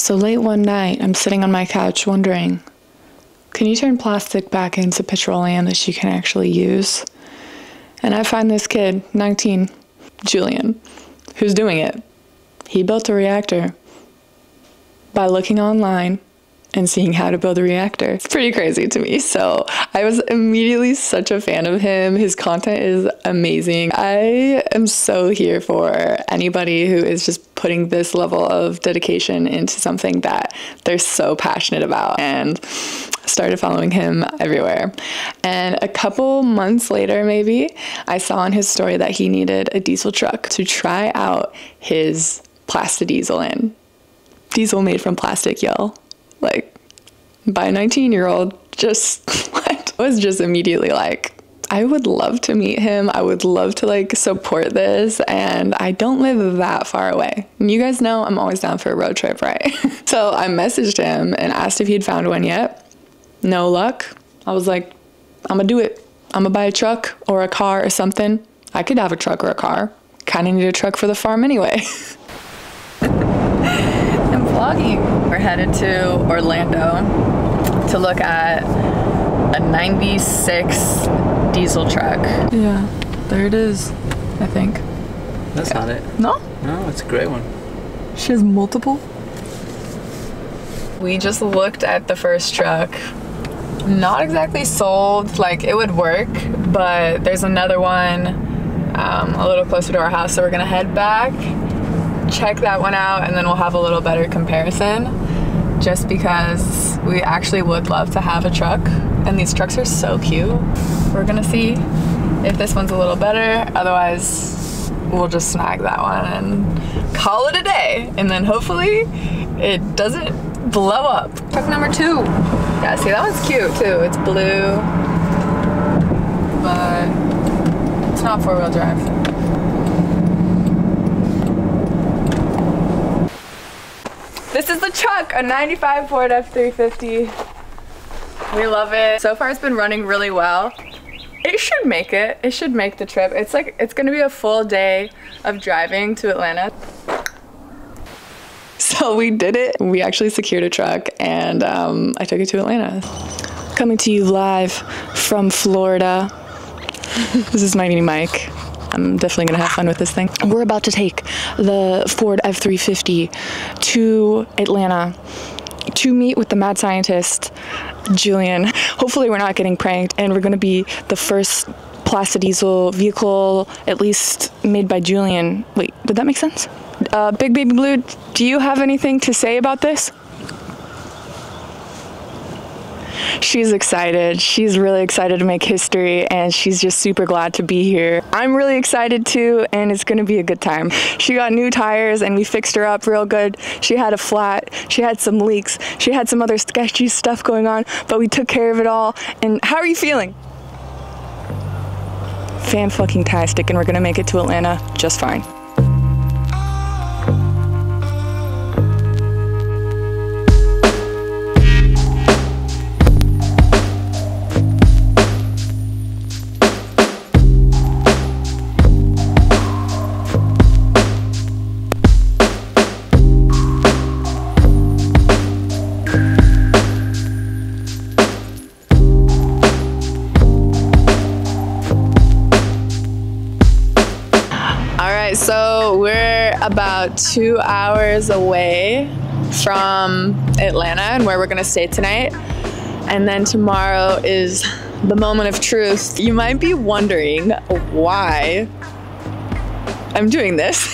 So late one night, I'm sitting on my couch wondering, can you turn plastic back into petroleum that you can actually use? And I find this kid, 19, Julian, who's doing it. He built a reactor by looking online and seeing how to build a reactor. It's pretty crazy to me. So I was immediately such a fan of him. His content is amazing. I am so here for anybody who is just putting this level of dedication into something that they're so passionate about, and started following him everywhere. And a couple months later, maybe, I saw on his story that he needed a diesel truck to try out his plastadiesel in. Diesel made from plastic, yo. Like, by a 19-year-old, just what? I was just immediately like, I would love to meet him. I would love to like support this, and I don't live that far away. And you guys know I'm always down for a road trip, right? So I messaged him and asked if he'd found one yet. No luck. I was like, I'm gonna do it. I'm gonna buy a truck or a car or something. I could have a truck or a car. Kinda need a truck for the farm anyway. I'm vlogging. We're headed to Orlando to look at a 96 diesel truck. Yeah, there it is, I think. That's not it. No? No, it's a great one. She has multiple? We just looked at the first truck. Not exactly sold, like it would work, but there's another one a little closer to our house, so we're gonna head back, check that one out, and then we'll have a little better comparison, just because we actually would love to have a truck, and these trucks are so cute. We're gonna see if this one's a little better, otherwise we'll just snag that one and call it a day, and then hopefully it doesn't blow up. Truck number 2. Yeah, see, that one's cute too. It's blue, but it's not 4-wheel drive. This is the truck, a 95 Ford F350. We love it. So far it's been running really well. It should make it. It should make the trip. It's gonna be a full day of driving to Atlanta. So we did it. We actually secured a truck, and I took it to Atlanta. Coming to you live from Florida. This is my new mic. I'm definitely gonna have fun with this thing. We're about to take the Ford F350 to Atlanta to meet with the mad scientist, Julian. Hopefully we're not getting pranked, and we're gonna be the first plastadiesel vehicle, at least made by Julian. Wait, did that make sense? Big Baby Blue, do you have anything to say about this? She's excited. She's really excited to make history, and she's just super glad to be here. I'm really excited too, and it's gonna be a good time. She got new tires, and we fixed her up real good. She had a flat, she had some leaks, she had some other sketchy stuff going on, but we took care of it all. And how are you feeling? Fan-fucking-tastic, and we're gonna make it to Atlanta just fine. So we're about 2 hours away from Atlanta and where we're gonna stay tonight. And then tomorrow is the moment of truth. You might be wondering why I'm doing this.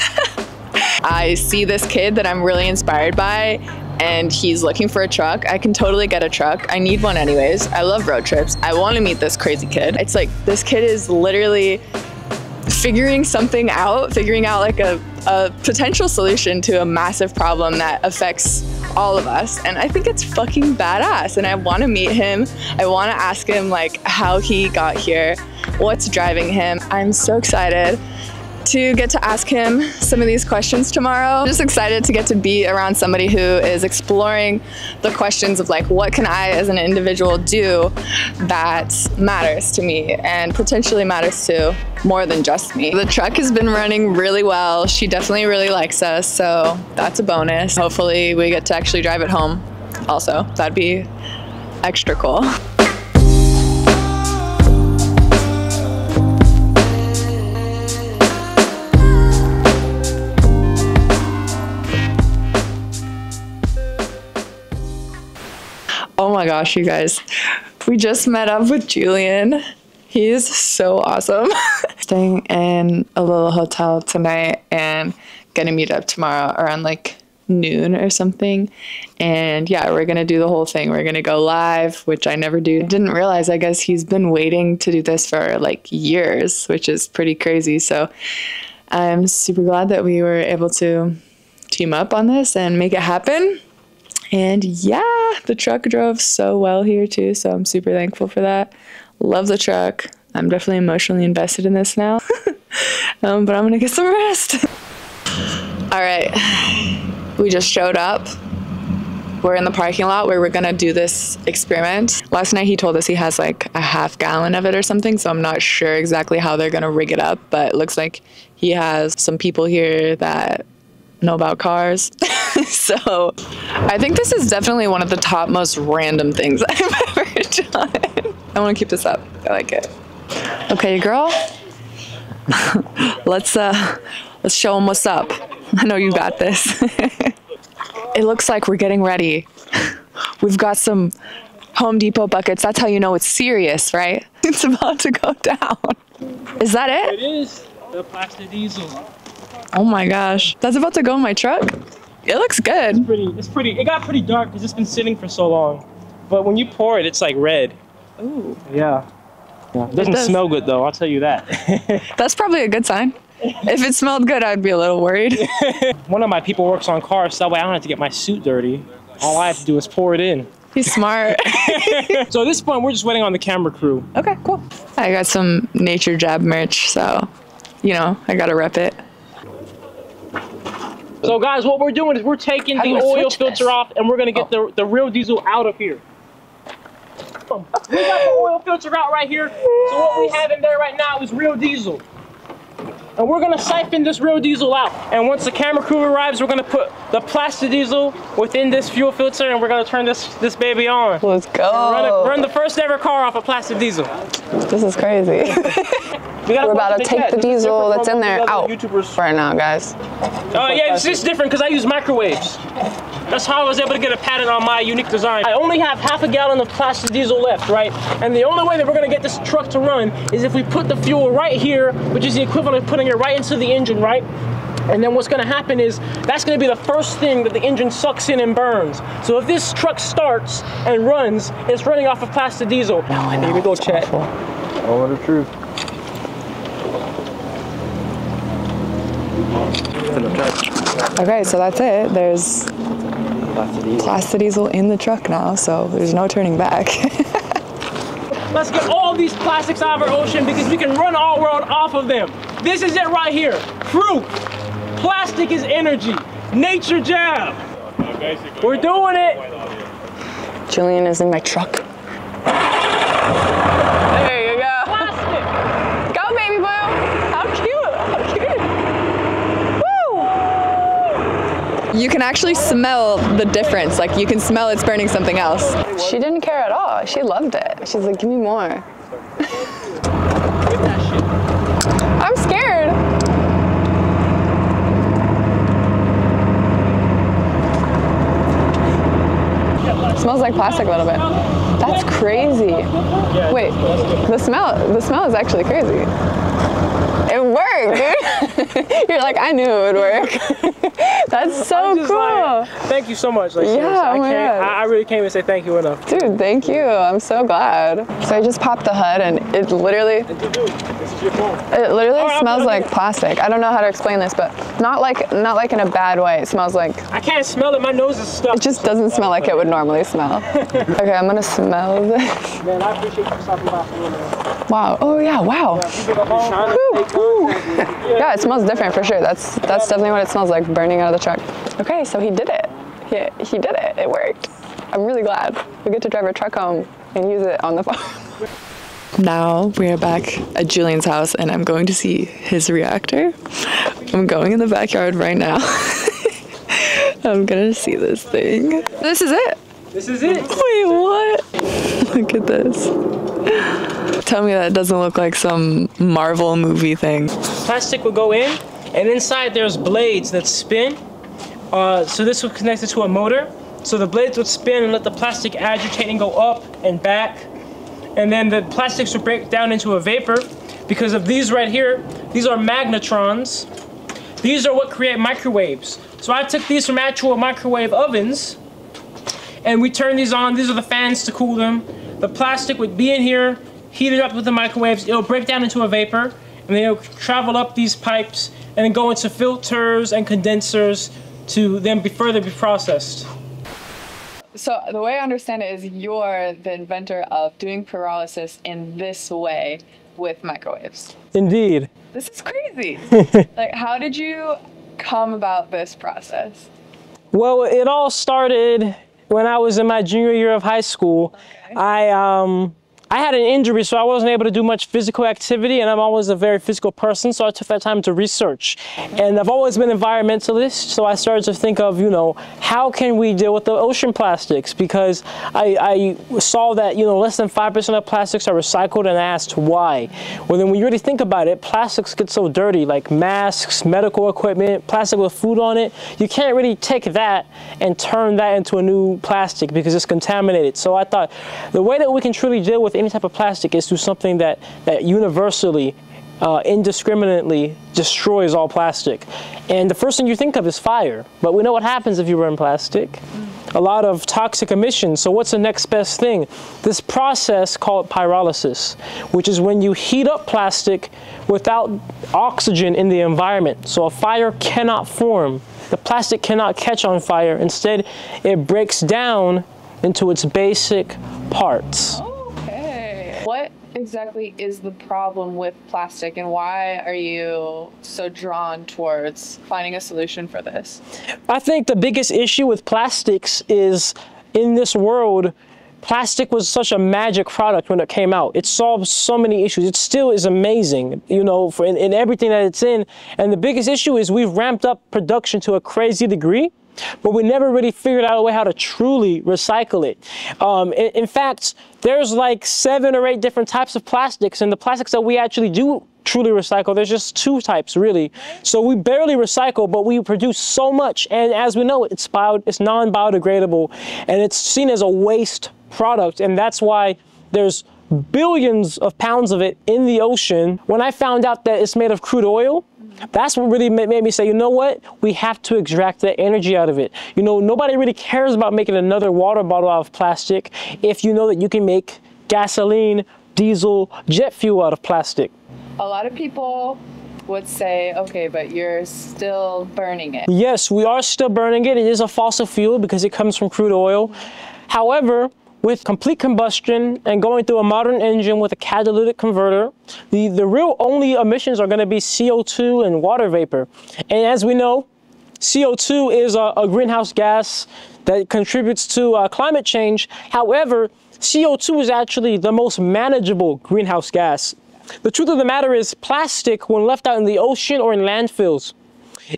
I see this kid that I'm really inspired by, and he's looking for a truck. I can totally get a truck. I need one anyways. I love road trips. I want to meet this crazy kid. It's like this kid is literally figuring something out, figuring out like a potential solution to a massive problem that affects all of us. And I think it's fucking badass, and I want to meet him. I want to ask him like how he got here, what's driving him. I'm so excited to get to ask him some of these questions tomorrow. I'm just excited to get to be around somebody who is exploring the questions of like, what can I as an individual do that matters to me and potentially matters to more than just me. The truck has been running really well. She definitely really likes us, so that's a bonus. Hopefully we get to actually drive it home also. That'd be extra cool. Oh my gosh, you guys. We just met up with Julian. He is so awesome. Staying in a little hotel tonight and gonna meet up tomorrow around like noon or something. And yeah, we're gonna do the whole thing. We're gonna go live, which I never do. Didn't realize, I guess he's been waiting to do this for like years, which is pretty crazy. So I'm super glad that we were able to team up on this and make it happen. And yeah, the truck drove so well here too, so I'm super thankful for that. Love the truck. I'm definitely emotionally invested in this now. But I'm gonna get some rest. All right, we just showed up. We're in the parking lot where we're gonna do this experiment. Last night he told us he has like a half gallon of it or something, so I'm not sure exactly how they're gonna rig it up, but it looks like he has some people here that know about cars. So I think this is definitely one of the top most random things I've ever done. I want to keep this up. I like it. Okay, girl. let's show them what's up. I know you got this. It looks like we're getting ready. We've got some Home Depot buckets. That's how you know it's serious, right? It's about to go down. Is that it? It is. The plastic diesel. Oh my gosh. That's about to go in my truck? It looks good. It's pretty. It got pretty dark because it's been sitting for so long. But when you pour it, it's like red. Ooh. Yeah. It doesn't smell good though, I'll tell you that. That's probably a good sign. If it smelled good, I'd be a little worried. One of my people works on cars, so that way I don't have to get my suit dirty. All I have to do is pour it in. He's smart. So at this point, we're just waiting on the camera crew. Okay, cool. I got some Nature Jab merch, so, you know, I gotta rep it. So guys, what we're doing is we're taking the oil filter off and we're gonna get the real diesel out of here. We got the oil filter out right here. So what we have in there right now is real diesel. And we're gonna siphon this real diesel out. And once the camera crew arrives, we're gonna put the plastic diesel within this fuel filter and we're gonna turn this baby on. Let's go. Run the first ever car off a plastic diesel. This is crazy. We're about to take the diesel that's in there out right now, guys. Oh yeah, it's just different because I use microwaves. That's how I was able to get a patent on my unique design. I only have half a gallon of plastic diesel left, right? And the only way that we're gonna get this truck to run is if we put the fuel right here, which is the equivalent of putting it right into the engine, right? And then what's gonna happen is, that's gonna be the first thing that the engine sucks in and burns. So if this truck starts and runs, it's running off of plastic diesel. No, I know. Here we go, chat. Oh, the truth. Okay, so that's it. There's plastic diesel in the truck now, so there's no turning back. Let's get all these plastics out of our ocean because we can run our world off of them. This is it right here. Proof. Plastic is energy. Nature jab. We're doing it. Julian is in my truck. There you go. Plastic. Go, baby boo. How cute. How cute. Woo. You can actually smell the difference. Like, you can smell it's burning something else. She didn't care at all. She loved it. She's like, give me more. I'm scared. It smells like plastic a little bit. That's crazy. Wait, the smell is actually crazy. It worked, dude. You're like, I knew it would work. That's so cool. Like, thank you so much. Like, yeah, I really can't even say thank you enough. Dude, thank you. I'm so glad. So I just popped the hood and it literally, smells like plastic. I don't know how to explain this, but not like in a bad way. It smells like, I can't smell it. My nose is stuck. It just doesn't smell like it would normally smell. Okay, I'm gonna smell this. Man, I appreciate you stopping by for me, man. Wow. Oh yeah. Wow. Yeah, Yeah, it smells different for sure. That's definitely what it smells like, burning out of the truck. Okay, so he did it. He did it. It worked. I'm really glad. We get to drive our truck home and use it on the farm. Now we are back at Julian's house and I'm going to see his reactor. I'm going in the backyard right now. I'm gonna see this thing. This is it. This is it. Wait, what? Look at this. Tell me that doesn't look like some Marvel movie thing. Plastic will go in, and inside there's blades that spin. So this will connect it to a motor. So the blades would spin and let the plastic agitate and go up and back. And then the plastics will break down into a vapor because of these right here. These are magnetrons. These are what create microwaves. So I took these from actual microwave ovens and we turn these on. These are the fans to cool them. The plastic would be in here, heated up with the microwaves. It'll break down into a vapor and then it'll travel up these pipes and then go into filters and condensers to then further be processed. So the way I understand it is you're the inventor of doing pyrolysis in this way with microwaves. Indeed. This is crazy. Like, how did you come about this process? Well, it all started when I was in my junior year of high school. Okay. I had an injury, so I wasn't able to do much physical activity, and I'm always a very physical person, so I took that time to research. And I've always been environmentalist, so I started to think of, how can we deal with the ocean plastics? Because I saw that, less than 5% of plastics are recycled, and I asked why. Well, then when you really think about it, plastics get so dirty, like masks, medical equipment, plastic with food on it. You can't really take that and turn that into a new plastic because it's contaminated. So I thought the way that we can truly deal with any type of plastic is through something that universally, indiscriminately destroys all plastic. And the first thing you think of is fire. But we know what happens if you burn plastic. A lot of toxic emissions. So what's the next best thing? This process called pyrolysis, which is when you heat up plastic without oxygen in the environment. So a fire cannot form. The plastic cannot catch on fire. Instead, it breaks down into its basic parts. What exactly is the problem with plastic and why are you so drawn towards finding a solution for this? I think the biggest issue with plastics is in this world, plastic was such a magic product when it came out. It solved so many issues. It still is amazing, in everything that it's in. And the biggest issue is we've ramped up production to a crazy degree, but we never really figured out a way how to truly recycle it. In fact, there's like 7 or 8 different types of plastics, and the plastics that we actually do truly recycle, there's just 2 types really. So we barely recycle, but we produce so much, and as we know, it's non-biodegradable, and it's seen as a waste product, and that's why there's billions of pounds of it in the ocean. When I found out that it's made of crude oil, that's what really made me say, you know what? We have to extract the energy out of it. Nobody really cares about making another water bottle out of plastic if you know that you can make gasoline, diesel, jet fuel out of plastic. A lot of people would say, okay, but you're still burning it. Yes, we are still burning it. It is a fossil fuel because it comes from crude oil. However, with complete combustion and going through a modern engine with a catalytic converter, the real only emissions are going to be CO2 and water vapor. And as we know, CO2 is a greenhouse gas that contributes to climate change. However, CO2 is actually the most manageable greenhouse gas. The truth of the matter is plastic, when left out in the ocean or in landfills,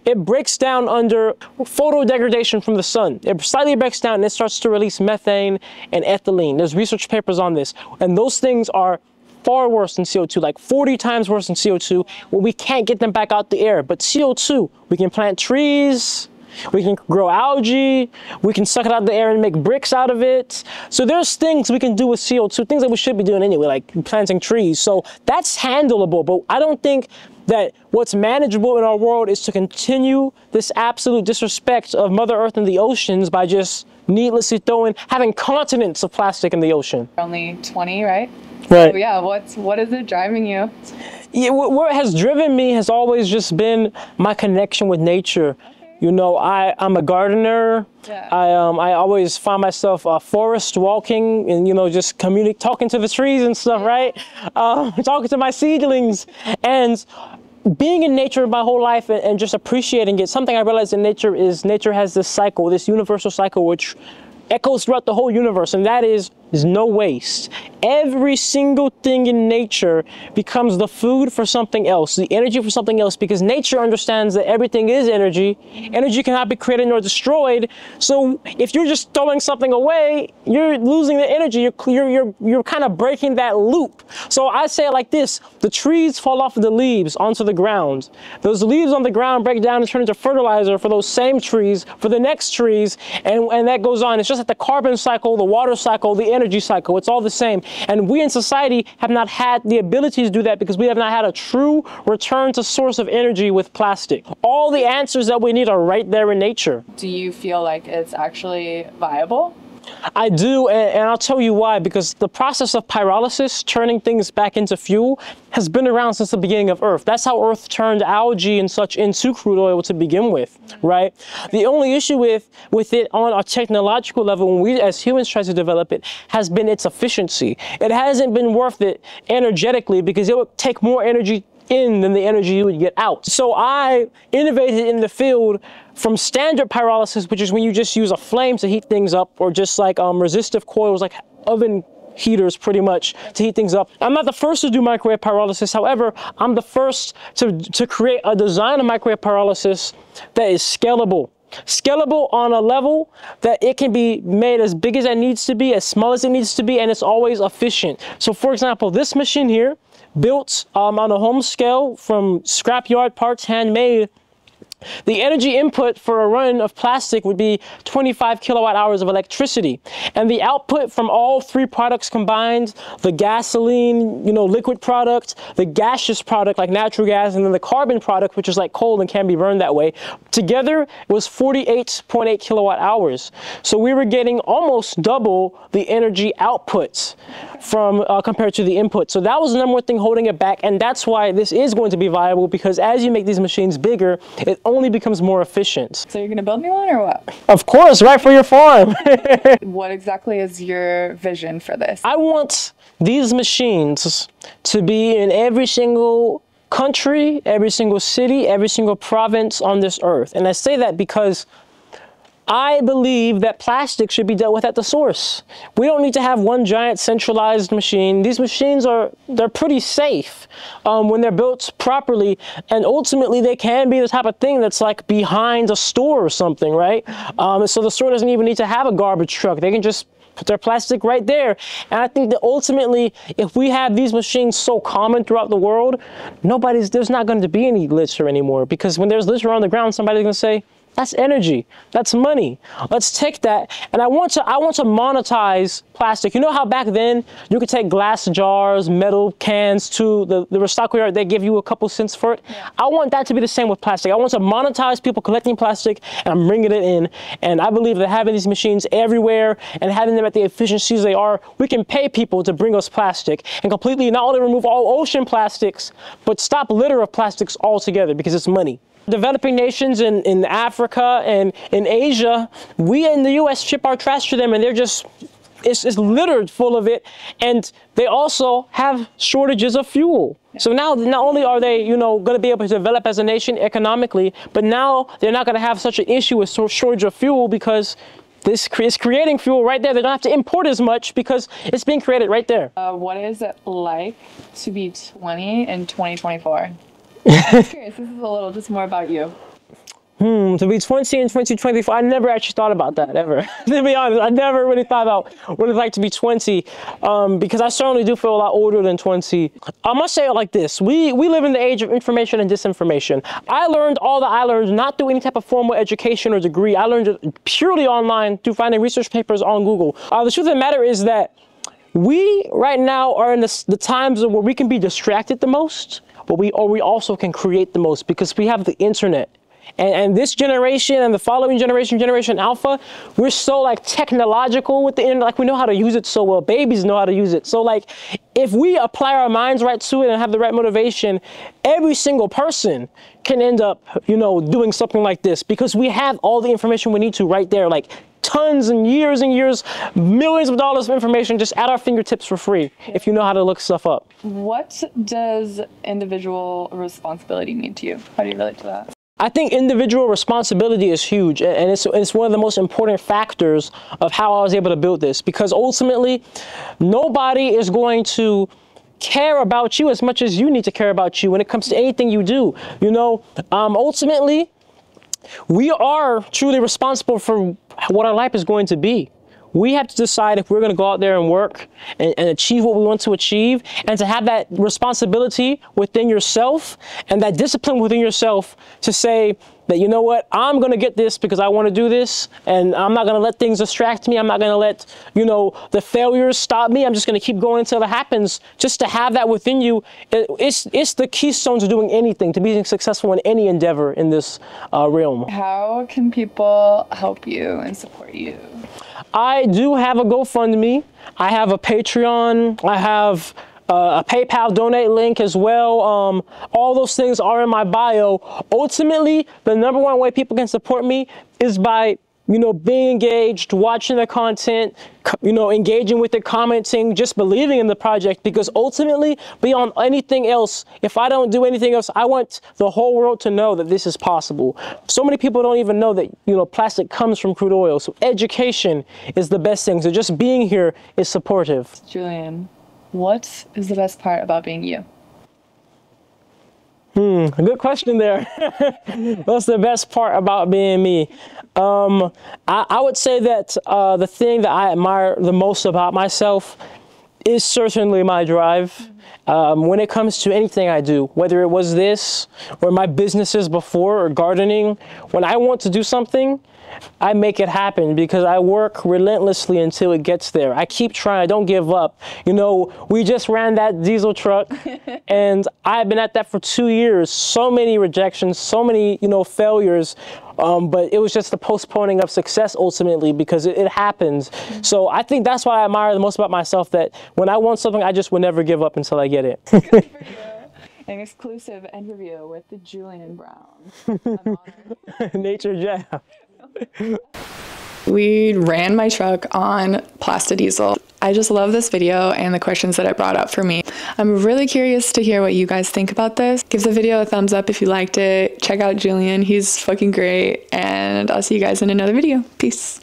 it breaks down under photodegradation from the sun. It slightly breaks down and it starts to release methane and ethylene. There's research papers on this. And those things are far worse than CO2, like 40 times worse than CO2. Well, we can't get them back out the air. But CO2, we can plant trees, we can grow algae, we can suck it out the air and make bricks out of it. So there's things we can do with CO2, things that we should be doing anyway, like planting trees. So that's handleable, but I don't think that what's manageable in our world is to continue this absolute disrespect of Mother Earth and the oceans by just needlessly having continents of plastic in the ocean. Only 20, right? Right. So yeah, what is it driving you? Yeah, what has driven me has always just been my connection with nature. I'm a gardener. Yeah. I always find myself forest walking and, just talking to the trees and stuff, right? Talking to my seedlings. And being in nature my whole life and just appreciating it, something I realized in nature is nature has this cycle, this universal cycle, which echoes throughout the whole universe, and that is no waste. Every single thing in nature becomes the food for something else, the energy for something else, because nature understands that everything is energy. Energy cannot be created nor destroyed. So if you're just throwing something away, you're losing the energy. You're kind of breaking that loop. So I say it like this: the trees fall off of the leaves onto the ground. Those leaves on the ground break down and turn into fertilizer for those same trees, for the next trees, and that goes on. It's just like the carbon cycle, the water cycle, the energy cycle. It's all the same. And we in society have not had the ability to do that because we have not had a true return to source of energy with plastic. All the answers that we need are right there in nature. Do you feel like it's actually viable? I do, and I'll tell you why. Because the process of pyrolysis, turning things back into fuel, has been around since the beginning of Earth. That's how Earth turned algae and such into crude oil to begin with, right? The only issue with it on a technological level, when we as humans try to develop it, has been its efficiency. It hasn't been worth it energetically because it would take more energy in than the energy you would get out. So I innovated in the field from standard pyrolysis, which is when you just use a flame to heat things up, or just like resistive coils, like oven heaters pretty much, to heat things up. I'm not the first to do microwave pyrolysis. However, I'm the first to create a design of microwave pyrolysis that is scalable. Scalable on a level that it can be made as big as it needs to be, as small as it needs to be, and it's always efficient. So for example, this machine here, built on a home scale from scrapyard parts, handmade, the energy input for a run of plastic would be 25 kilowatt hours of electricity. And the output from all three products combined, the gasoline, liquid product, the gaseous product like natural gas, and then the carbon product, which is like coal and can be burned that way, together was 48.8 kilowatt hours. So we were getting almost double the energy outputs from compared to the input. So that was the number one thing holding it back. And that's why this is going to be viable, because as you make these machines bigger, it only becomes more efficient. So you're gonna build me one or what? Of course, right for your farm. What exactly is your vision for this? I want these machines to be in every single country, every single city, every single province on this earth. And I say that because I believe that plastic should be dealt with at the source. We don't need to have one giant centralized machine. These machines they're pretty safe when they're built properly, and ultimately they can be the type of thing that's like behind a store or something, right? So the store doesn't even need to have a garbage truck. They can just put their plastic right there. And I think that ultimately, if we have these machines so common throughout the world, there's not going to be any litter anymore, because when there's litter on the ground, somebody's going to say, that's energy. That's money. Let's take that. And I want to monetize plastic. You know how back then you could take glass jars, metal cans to the recycle yard, they give you a couple cents for it? Yeah. I want that to be the same with plastic. I want to monetize people collecting plastic, and I'm bringing it in. And I believe that having these machines everywhere and having them at the efficiencies they are, we can pay people to bring us plastic and completely not only remove all ocean plastics, but stop litter of plastics altogether, because it's money. Developing nations in Africa and in Asia, we in the US ship our trash to them, and it's littered full of it, and they also have shortages of fuel. So now not only are they going to be able to develop as a nation economically, but now they're not going to have such an issue with shortage of fuel, because this is creating fuel right there. They don't have to import as much because it's being created right there. What is it like to be 20 in 2024? I'm curious, this is a little just more about you. To be 20 in 2024, I never actually thought about that ever. To be honest, I never really thought about what it's like to be 20, because I certainly do feel a lot older than 20. I must say it like this: we live in the age of information and disinformation. I learned all that I learned not through any type of formal education or degree. I learned it purely online through finding research papers on Google. The truth of the matter is that we right now are in the times where we can be distracted the most, but we also can create the most, because we have the internet. And this generation and the following generation, Generation Alpha, we're so like technological with the internet, like we know how to use it so well. Babies know how to use it. So like if we apply our minds right to it and have the right motivation, every single person can end up, doing something like this, because we have all the information we need to right there. Like tons and years, millions of dollars of information just at our fingertips for free if you know how to look stuff up. What does individual responsibility mean to you? How do you relate to that? I think individual responsibility is huge, and it's one of the most important factors of how I was able to build this, because ultimately nobody is going to care about you as much as you need to care about you when it comes to anything you do. You know, ultimately we are truly responsible for what our life is going to be. We have to decide if we're going to go out there and work and achieve what we want to achieve, and to have that responsibility within yourself and that discipline within yourself to say that, you know what, I'm going to get this because I want to do this, and I'm not going to let things distract me. I'm not going to let, you know, the failures stop me. I'm just going to keep going until it happens. Just to have that within you, it's the keystone to doing anything, to being successful in any endeavor in this realm. How can people help you and support you? I do have a GoFundMe. I have a Patreon. I have a PayPal donate link as well. All those things are in my bio. Ultimately, the #1 way people can support me is by, you know, being engaged, watching the content, you know, engaging with it, commenting, just believing in the project, because ultimately, beyond anything else, if I don't do anything else, I want the whole world to know that this is possible. So many people don't even know that, you know, plastic comes from crude oil. So education is the best thing. So just being here is supportive. Julian, what is the best part about being you? A good question there. What's the best part about being me? I would say that the thing that I admire the most about myself is certainly my drive. When it comes to anything I do, whether it was this or my businesses before or gardening, when I want to do something, I make it happen because I work relentlessly until it gets there. I keep trying. I don't give up. You know, we just ran that diesel truck and I've been at that for 2 years. So many rejections, so many, you know, failures. But it was just the postponing of success ultimately, because it happens. So I think that's what I admire the most about myself, that when I want something, I just will never give up until I get it. Good for you. An exclusive interview with the Julian Brown. I'm honored. Nature Jab. We ran my truck on Plastadiesel. I just love this video and the questions that it brought up for me. I'm really curious to hear what you guys think about this. Give the video a thumbs up if you liked it. Check out Julian, he's fucking great. And I'll see you guys in another video. Peace.